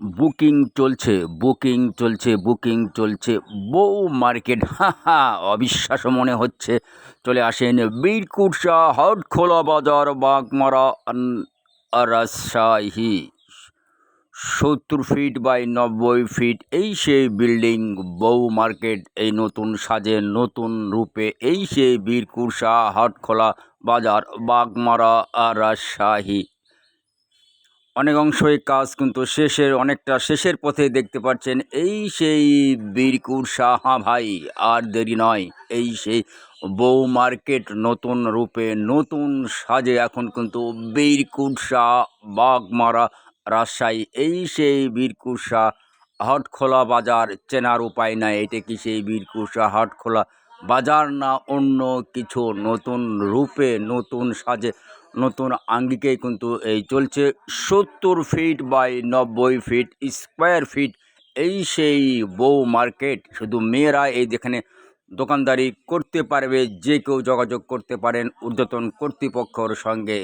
Booking চলছে বউ market. অবিশ্বাস্য মনে হচ্ছে। চলে আসেন বীরকুঠসা হাটখোলা বাজার, Bagmara, Rajshahi. 70 feet by 90 feet, এই সেই বিল্ডিং বউ মার্কেট। এই নতুন সাজে, নতুন রূপে, এই সেই বীরকুঠসা হাটখোলা বাজার, বাগমারা, রাজশাহী। অনেক অংশই কাজ কিন্তু অনেকটা শেষের পথে দেখতে পাচ্ছেন। এই সেই বীরকুঠসা, ভাই আর দেরি নয়। এই সেই বউ মার্কেট নতুন রূপে, নতুন সাজে এখন কিন্তু বীরকুঠসা, বাগমারা, রাজশাহী। এই সেই বীরকুঠসা হাটখোলা বাজার, চেনার উপায় নাই। এটা কি সেই বীরকুঠসা হাটখোলা বাজার না অন্য কিছু? নতুন রূপে, নতুন সাজে, নতুন আঙ্গিকে কিন্তু এই চলছে। 70 feet by 90 feet square feet, এই সেই বউ মার্কেট। শুধু মেয়েরা এই যেখানে দোকানদারি করতে পারবে, যে কেউ যোগাযোগ করতে পারেন ঊর্ধ্বতন কর্তৃপক্ষর সঙ্গে।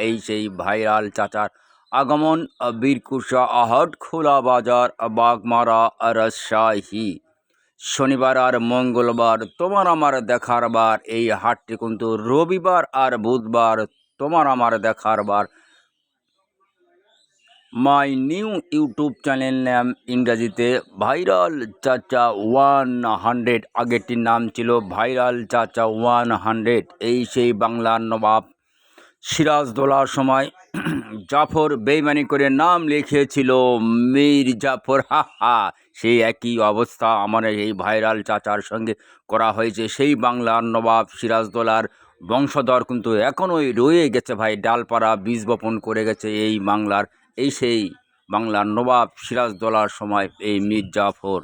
এই সেই ভাইরাল চাচার আগমন বীরকুঠসা হাটখোলা বাজার, বাগমারা, রাজশাহী। শনিবার আর মঙ্গলবার তোমার আমার দেখার বার। এই হাটটি কিন্তু রবিবার আর বুধবার তোমার আমার দেখার বার। মাই নিউ ইউটিউব চ্যানেল নাম ইংরাজিতে ভাইরাল চাচা 100। আগেরটির নাম ছিল ভাইরাল চাচা 100। এই সেই বাংলার নবাব সিরাজদৌলার সময় জাফর বেইমানি করে নাম লিখিয়েছিল মীর জাফর। সেই একই অবস্থা আমার এই ভাইরাল চাচার সঙ্গে করা হয়েছে। সেই বাংলার নবাব সিরাজদৌলার বংশধর কিন্তু এখনোই রয়ে গেছে ভাই। ডালপাড়া বীজ বপন করে গেছে এই বাংলার। এই সেই বাংলার নবাব সিরাজদৌলার সময় এই মীর জাফর।